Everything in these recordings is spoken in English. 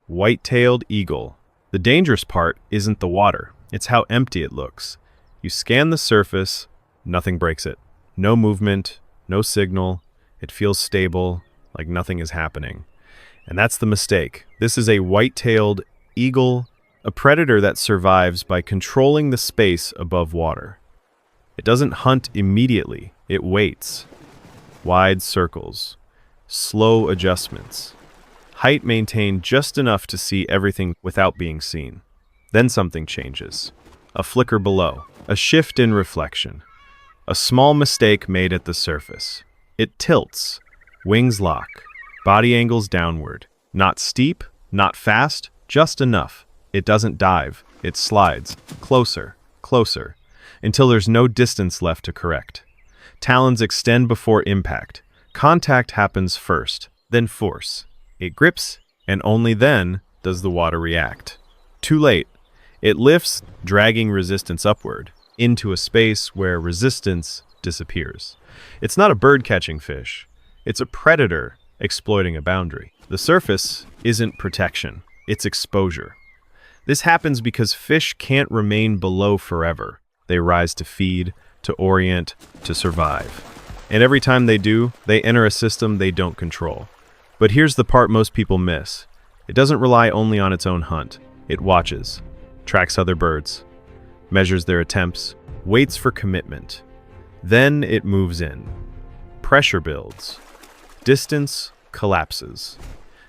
White-tailed eagle. The dangerous part isn't the water, it's how empty it looks. You scan the surface, nothing breaks it. No movement, no signal. It feels stable, like nothing is happening. And that's the mistake. This is a white-tailed eagle, a predator that survives by controlling the space above water. It doesn't hunt immediately, it waits. Wide circles, slow adjustments. Height maintained just enough to see everything without being seen. Then something changes. A flicker below, a shift in reflection. A small mistake made at the surface. It tilts, wings lock, body angles downward. Not steep, not fast, just enough. It doesn't dive, it slides, closer, closer, until there's no distance left to correct. Talons extend before impact. Contact happens first, then force. It grips, and only then does the water react. Too late. It lifts, dragging resistance upward, into a space where resistance disappears. It's not a bird-catching fish. It's a predator exploiting a boundary. The surface isn't protection, it's exposure. This happens because fish can't remain below forever. They rise to feed, to orient, to survive. And every time they do, they enter a system they don't control. But here's the part most people miss. It doesn't rely only on its own hunt. It watches, tracks other birds, measures their attempts, waits for commitment. Then it moves in. Pressure builds. Distance collapses.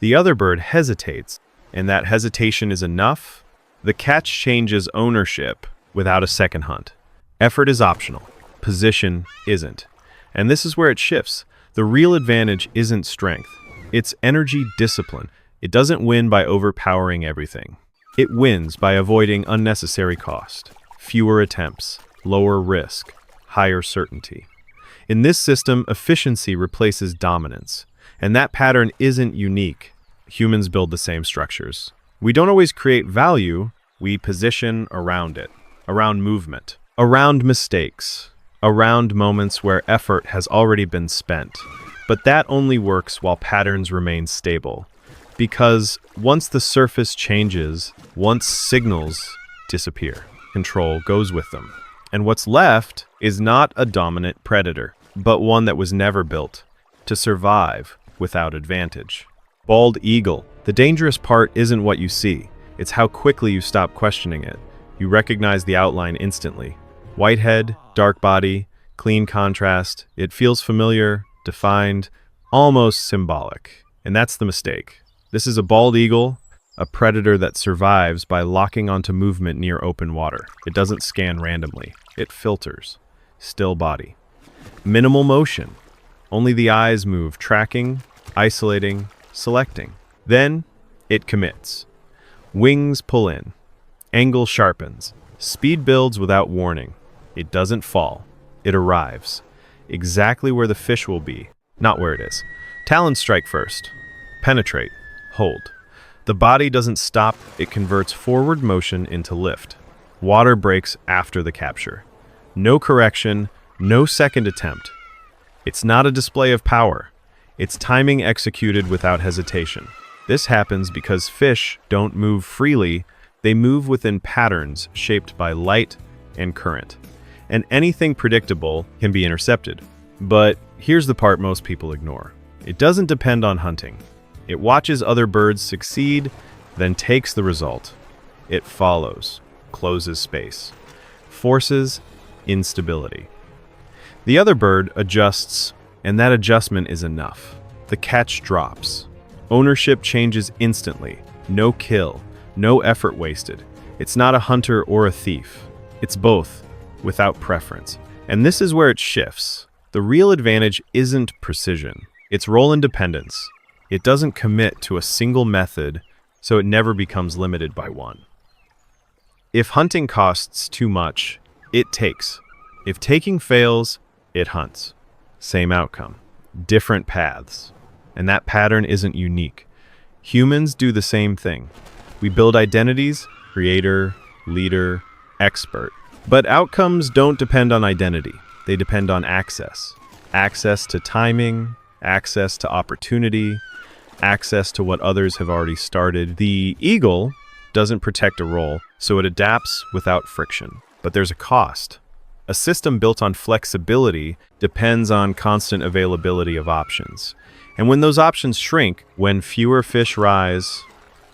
The other bird hesitates, and that hesitation is enough. The catch changes ownership without a second hunt. Effort is optional. Position isn't. And this is where it shifts. The real advantage isn't strength. It's energy discipline. It doesn't win by overpowering everything. It wins by avoiding unnecessary cost. Fewer attempts, lower risk, higher certainty. In this system, efficiency replaces dominance. And that pattern isn't unique. Humans build the same structures. We don't always create value, we position around it, around movement, around mistakes, around moments where effort has already been spent. But that only works while patterns remain stable. Because once the surface changes, once signals disappear, control goes with them. And what's left is not a dominant predator, but one that was never built to survive without advantage. Bald eagle. The dangerous part isn't what you see. It's how quickly you stop questioning it. You recognize the outline instantly. White head, dark body, clean contrast. It feels familiar, defined, almost symbolic. And that's the mistake. This is a bald eagle, a predator that survives by locking onto movement near open water. It doesn't scan randomly. It filters. Still body. Minimal motion. Only the eyes move, tracking, isolating, selecting. Then it commits. Wings pull in. Angle sharpens. Speed builds without warning. It doesn't fall. It arrives. Exactly where the fish will be, not where it is. Talons strike first. Penetrate. Hold. The body doesn't stop, it converts forward motion into lift. Water breaks after the capture. No correction, no second attempt. It's not a display of power. It's timing executed without hesitation. This happens because fish don't move freely, they move within patterns shaped by light and current. And anything predictable can be intercepted. But here's the part most people ignore. It doesn't depend on hunting. It watches other birds succeed, then takes the result. It follows, closes space, forces instability. The other bird adjusts, and that adjustment is enough. The catch drops. Ownership changes instantly. No kill, no effort wasted. It's not a hunter or a thief. It's both, without preference. And this is where it shifts. The real advantage isn't precision. It's role independence. It doesn't commit to a single method, so it never becomes limited by one. If hunting costs too much, it takes. If taking fails, it hunts. Same outcome. Different paths. And that pattern isn't unique. Humans do the same thing. We build identities, creator, leader, expert. But outcomes don't depend on identity. They depend on access. Access to timing, access to opportunity, access to what others have already started. The eagle doesn't protect a role, so it adapts without friction. But there's a cost. A system built on flexibility depends on constant availability of options. And when those options shrink, when fewer fish rise,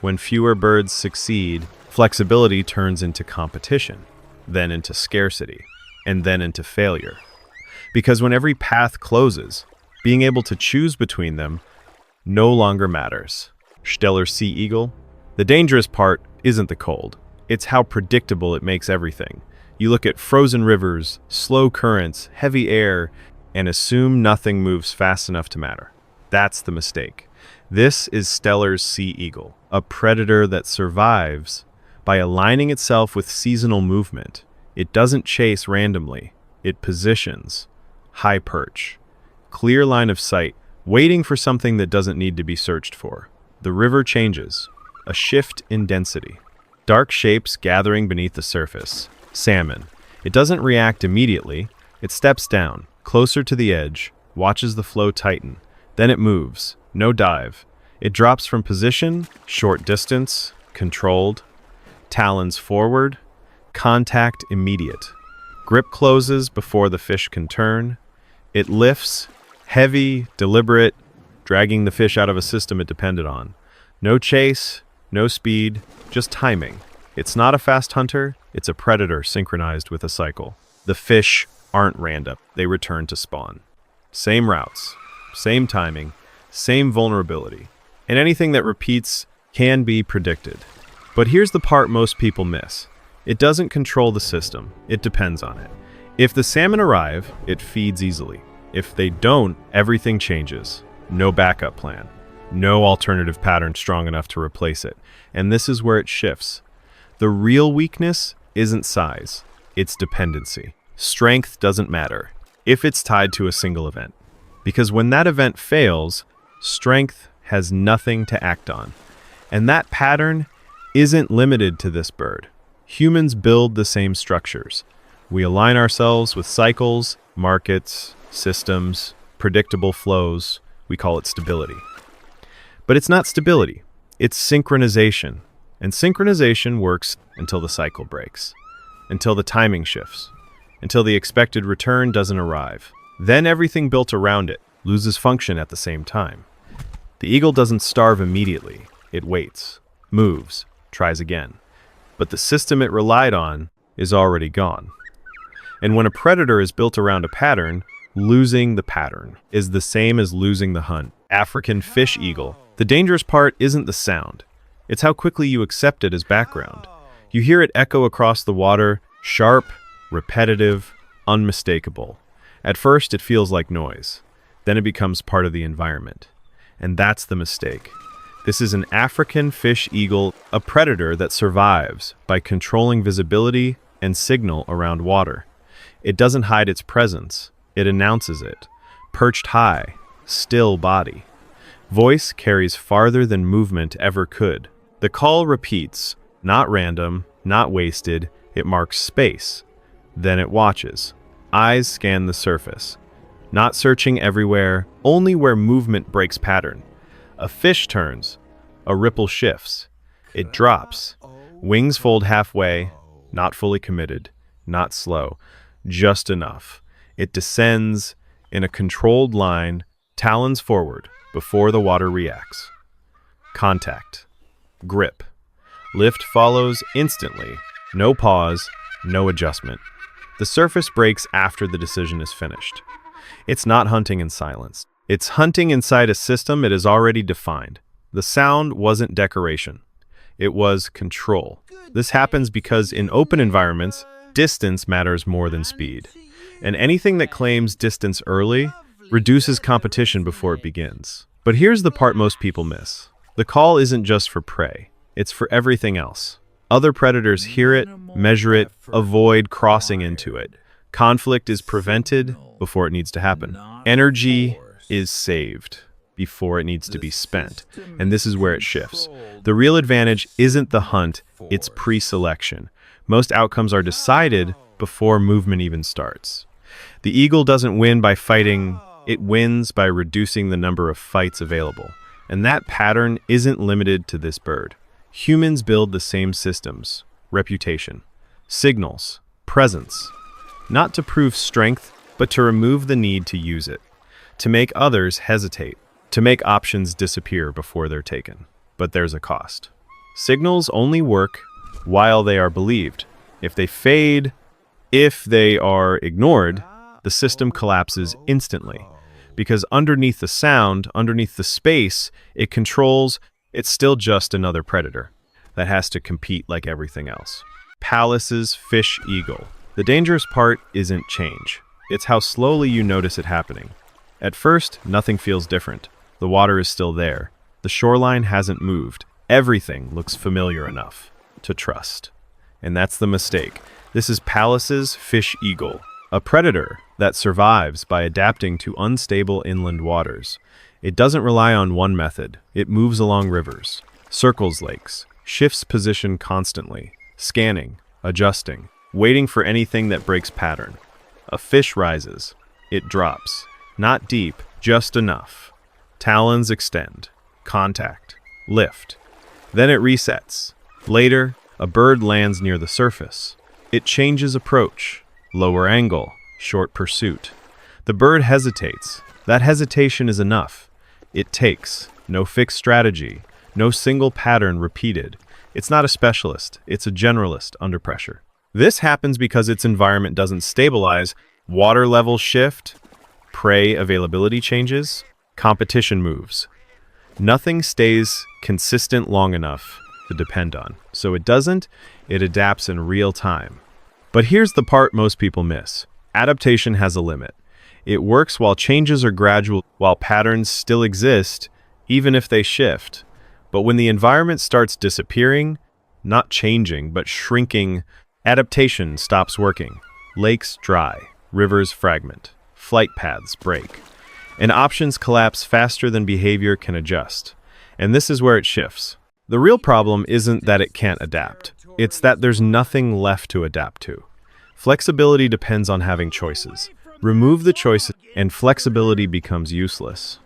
when fewer birds succeed, flexibility turns into competition, then into scarcity, and then into failure. Because when every path closes, being able to choose between them no longer matters. Steller sea eagle. The dangerous part isn't the cold. It's how predictable it makes everything. You look at frozen rivers, slow currents, heavy air, and assume nothing moves fast enough to matter. That's the mistake. This is Steller's sea eagle, a predator that survives by aligning itself with seasonal movement. It doesn't chase randomly. It positions. High perch. Clear line of sight, waiting for something that doesn't need to be searched for. The river changes. A shift in density. Dark shapes gathering beneath the surface. Salmon. It doesn't react immediately. It steps down, closer to the edge, watches the flow tighten. Then it moves. No dive. It drops from position, short distance, controlled. Talons forward. Contact immediate. Grip closes before the fish can turn. It lifts, heavy, deliberate, dragging the fish out of a system it depended on. No chase, no speed, just timing. It's not a fast hunter, it's a predator synchronized with a cycle. The fish aren't random, they return to spawn. Same routes, same timing, same vulnerability. And anything that repeats can be predicted. But here's the part most people miss. It doesn't control the system, it depends on it. If the salmon arrive, it feeds easily. If they don't, everything changes. No backup plan. No alternative pattern strong enough to replace it. And this is where it shifts. The real weakness isn't size, it's dependency. Strength doesn't matter if it's tied to a single event. Because when that event fails, strength has nothing to act on. And that pattern isn't limited to this bird. Humans build the same structures. We align ourselves with cycles, markets, systems, predictable flows. We call it stability. But it's not stability, it's synchronization. And synchronization works until the cycle breaks, until the timing shifts, until the expected return doesn't arrive. Then everything built around it loses function at the same time. The eagle doesn't starve immediately. It waits, moves, tries again. But the system it relied on is already gone. And when a predator is built around a pattern, losing the pattern is the same as losing the hunt. African fish eagle. The dangerous part isn't the sound. It's how quickly you accept it as background. You hear it echo across the water, sharp, repetitive, unmistakable. At first, it feels like noise. Then it becomes part of the environment. And that's the mistake. This is an African fish eagle, a predator that survives by controlling visibility and signal around water. It doesn't hide its presence. It announces it. Perched high, still body. Voice carries farther than movement ever could. The call repeats, not random, not wasted. It marks space. Then it watches. Eyes scan the surface. Not searching everywhere, only where movement breaks pattern. A fish turns. A ripple shifts. It drops. Wings fold halfway, not fully committed, not slow, just enough. It descends in a controlled line, talons forward, before the water reacts. Contact. Grip. Lift follows instantly. No pause, no adjustment. The surface breaks after the decision is finished. It's not hunting in silence. It's hunting inside a system it has already defined. The sound wasn't decoration. It was control. This happens because in open environments, distance matters more than speed. And anything that claims distance early reduces competition before it begins. But here's the part most people miss. The call isn't just for prey. It's for everything else. Other predators hear it, measure it, avoid crossing into it. Conflict is prevented before it needs to happen. Energy is saved before it needs to be spent. And this is where it shifts. The real advantage isn't the hunt, it's pre-selection. Most outcomes are decided before movement even starts. The eagle doesn't win by fighting, it wins by reducing the number of fights available. And that pattern isn't limited to this bird. Humans build the same systems, reputation, signals, presence, not to prove strength, but to remove the need to use it, to make others hesitate, to make options disappear before they're taken. But there's a cost. Signals only work while they are believed. If they fade, if they are ignored, the system collapses instantly. Because underneath the sound, underneath the space it controls, it's still just another predator that has to compete like everything else. Pallas's fish eagle. The dangerous part isn't change. It's how slowly you notice it happening. At first, nothing feels different. The water is still there. The shoreline hasn't moved. Everything looks familiar enough to trust. And that's the mistake. This is Pallas's fish eagle, a predator that survives by adapting to unstable inland waters. It doesn't rely on one method. It moves along rivers, circles lakes, shifts position constantly, scanning, adjusting, waiting for anything that breaks pattern. A fish rises. It drops. Not deep, just enough. Talons extend. Contact. Lift. Then it resets. Later, a bird lands near the surface. It changes approach. Lower angle. Short pursuit. The bird hesitates. That hesitation is enough. It takes. No fixed strategy. No single pattern repeated. It's not a specialist. It's a generalist under pressure. This happens because its environment doesn't stabilize. Water levels shift. Prey availability changes. Competition moves. Nothing stays consistent long enough to depend on. So it adapts in real time. But here's the part most people miss. Adaptation has a limit. It works while changes are gradual, while patterns still exist, even if they shift. But when the environment starts disappearing, not changing, but shrinking, adaptation stops working. Lakes dry, rivers fragment, flight paths break, and options collapse faster than behavior can adjust. And this is where it shifts. The real problem isn't that it can't adapt. It's that there's nothing left to adapt to. Flexibility depends on having choices. Remove the choices, and flexibility becomes useless.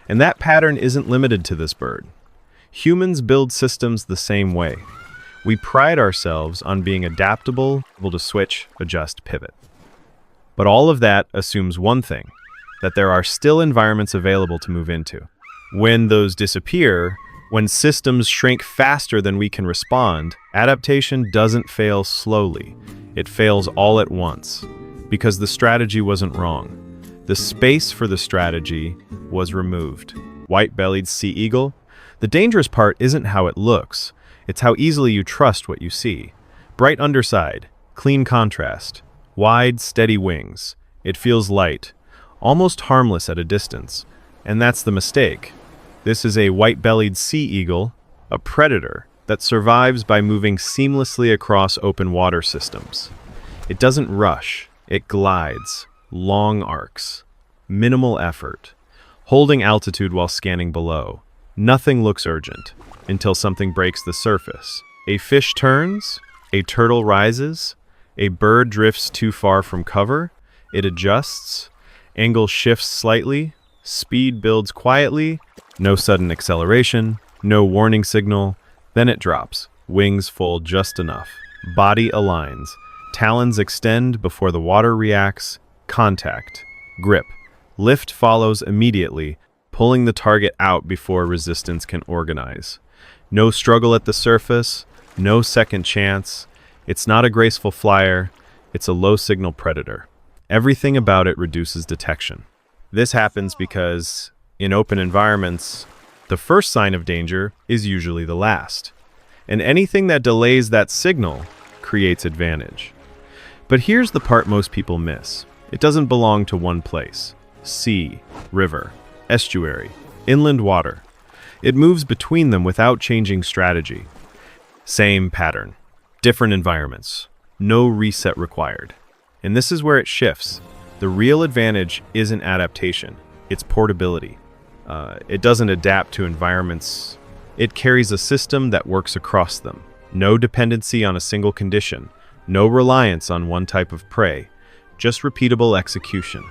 And that pattern isn't limited to this bird. Humans build systems the same way. We pride ourselves on being adaptable, able to switch, adjust, pivot. But all of that assumes one thing, that there are still environments available to move into. When those disappear, when systems shrink faster than we can respond, adaptation doesn't fail slowly. It fails all at once, because the strategy wasn't wrong. The space for the strategy was removed. White-bellied sea eagle? The dangerous part isn't how it looks. It's how easily you trust what you see. Bright underside, clean contrast, wide, steady wings. It feels light, almost harmless at a distance. And that's the mistake. This is a white-bellied sea eagle, a predator that survives by moving seamlessly across open water systems. It doesn't rush, it glides, long arcs, minimal effort, holding altitude while scanning below. Nothing looks urgent until something breaks the surface. A fish turns, a turtle rises, a bird drifts too far from cover, it adjusts, angle shifts slightly, speed builds quietly, no sudden acceleration, no warning signal, then it drops. Wings fold just enough. Body aligns. Talons extend before the water reacts. Contact. Grip. Lift follows immediately, pulling the target out before resistance can organize. No struggle at the surface, no second chance. It's not a graceful flyer, it's a low-signal predator. Everything about it reduces detection. This happens because, in open environments, the first sign of danger is usually the last. And anything that delays that signal creates advantage. But here's the part most people miss. It doesn't belong to one place. Sea, river, estuary, inland water. It moves between them without changing strategy. Same pattern, different environments, no reset required. And this is where it shifts. The real advantage isn't adaptation, it's portability. It doesn't adapt to environments. It carries a system that works across them. No dependency on a single condition, no reliance on one type of prey, just repeatable execution.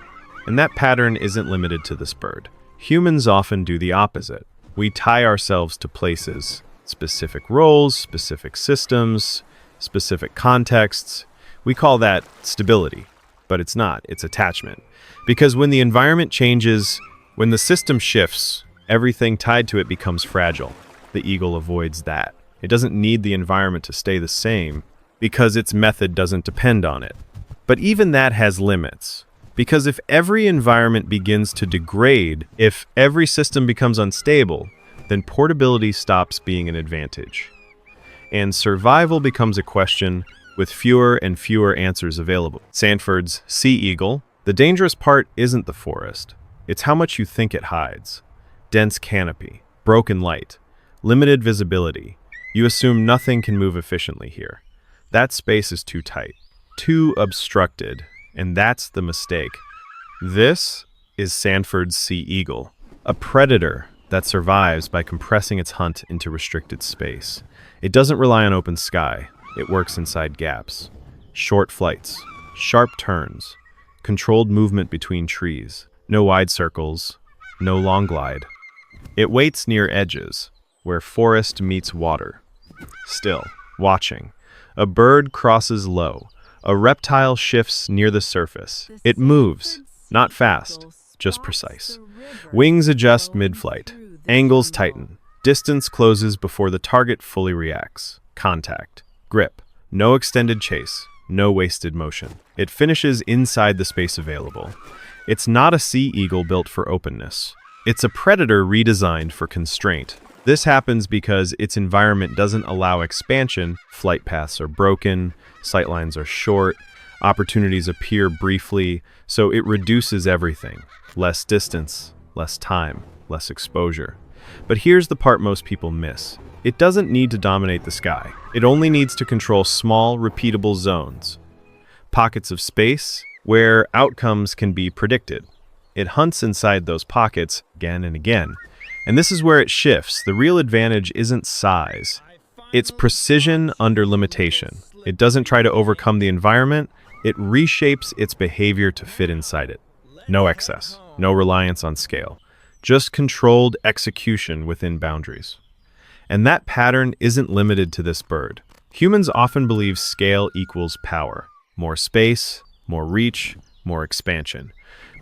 And that pattern isn't limited to this bird. Humans often do the opposite. We tie ourselves to places, specific roles, specific systems, specific contexts. We call that stability, but it's not, it's attachment. Because when the environment changes, when the system shifts, everything tied to it becomes fragile. The eagle avoids that. It doesn't need the environment to stay the same because its method doesn't depend on it. But even that has limits. Because if every environment begins to degrade, if every system becomes unstable, then portability stops being an advantage. And survival becomes a question with fewer and fewer answers available. Sanford's Sea Eagle. The dangerous part isn't the forest. It's how much you think it hides. Dense canopy, broken light, limited visibility. You assume nothing can move efficiently here. That space is too tight, too obstructed, and that's the mistake. This is Sanford's Sea Eagle, a predator that survives by compressing its hunt into restricted space. It doesn't rely on open sky. It works inside gaps. Short flights, sharp turns, controlled movement between trees. No wide circles, no long glide. It waits near edges, where forest meets water. Still, watching. A bird crosses low. A reptile shifts near the surface. It moves, not fast, just precise. Wings adjust mid-flight. Angles tighten. Distance closes before the target fully reacts. Contact. Grip. No extended chase. No wasted motion. It finishes inside the space available. It's not a sea eagle built for openness. It's a predator redesigned for constraint. This happens because its environment doesn't allow expansion. Flight paths are broken, sightlines are short, opportunities appear briefly, so it reduces everything. Less distance, less time, less exposure. But here's the part most people miss. It doesn't need to dominate the sky. It only needs to control small, repeatable zones. Pockets of space where outcomes can be predicted. It hunts inside those pockets again and again. And this is where it shifts. The real advantage isn't size. It's precision under limitation. It doesn't try to overcome the environment. It reshapes its behavior to fit inside it. No excess, no reliance on scale. Just controlled execution within boundaries. And that pattern isn't limited to this bird. Humans often believe scale equals power. More space, more reach, more expansion.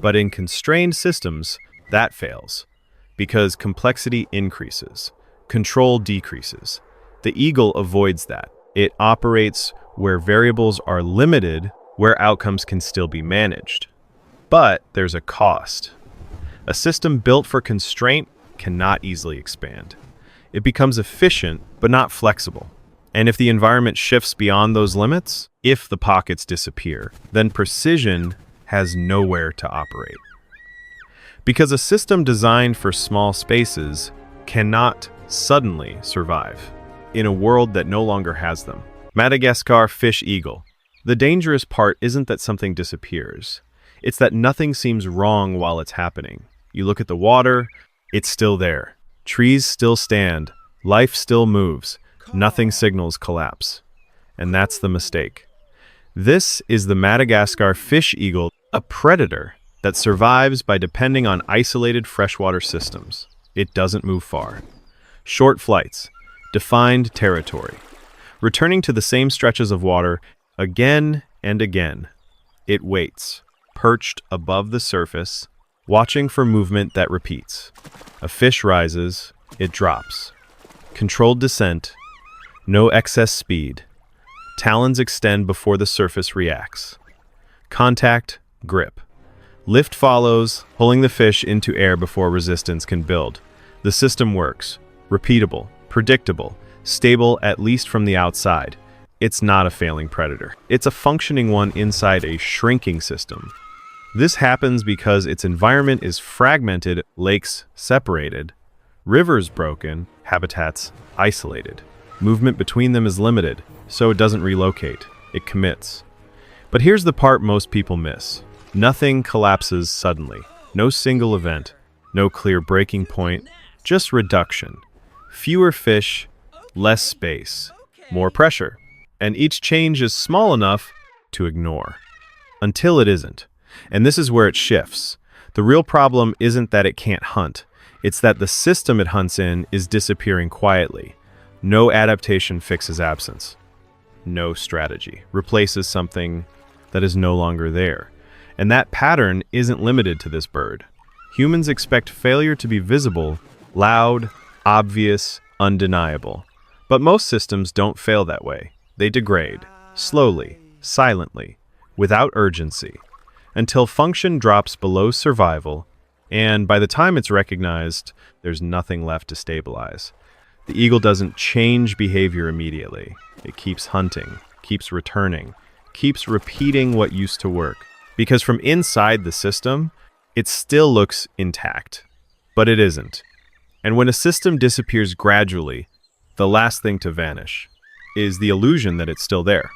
But in constrained systems, that fails. Because complexity increases, control decreases. The eagle avoids that. It operates where variables are limited, where outcomes can still be managed. But there's a cost. A system built for constraint cannot easily expand. It becomes efficient, but not flexible. And if the environment shifts beyond those limits, if the pockets disappear, then precision has nowhere to operate. Because a system designed for small spaces cannot suddenly survive in a world that no longer has them. Madagascar fish eagle. The dangerous part isn't that something disappears. It's that nothing seems wrong while it's happening. You look at the water, it's still there. Trees still stand. Life still moves. Nothing signals collapse. And that's the mistake. This is the Madagascar fish eagle, a predator that survives by depending on isolated freshwater systems. It doesn't move far. Short flights, defined territory, returning to the same stretches of water again and again. It waits, perched above the surface, watching for movement that repeats. A fish rises, it drops. Controlled descent, no excess speed. Talons extend before the surface reacts. Contact, grip. Lift follows, pulling the fish into air before resistance can build. The system works. Repeatable, predictable, stable at least from the outside. It's not a failing predator. It's a functioning one inside a shrinking system. This happens because its environment is fragmented, lakes separated, rivers broken, habitats isolated. Movement between them is limited, so it doesn't relocate. It commits. But here's the part most people miss. Nothing collapses suddenly. No single event. No clear breaking point. Just reduction. Fewer fish, less space, more pressure. And each change is small enough to ignore. Until it isn't. And this is where it shifts. The real problem isn't that it can't hunt. It's that the system it hunts in is disappearing quietly. No adaptation fixes absence. No strategy replaces something that is no longer there. And that pattern isn't limited to this bird. Humans expect failure to be visible, loud, obvious, undeniable. But most systems don't fail that way. They degrade, slowly, silently, without urgency, until function drops below survival, and by the time it's recognized, there's nothing left to stabilize. The eagle doesn't change behavior immediately. It keeps hunting, keeps returning, keeps repeating what used to work. Because from inside the system, it still looks intact. But it isn't. And when a system disappears gradually, the last thing to vanish is the illusion that it's still there.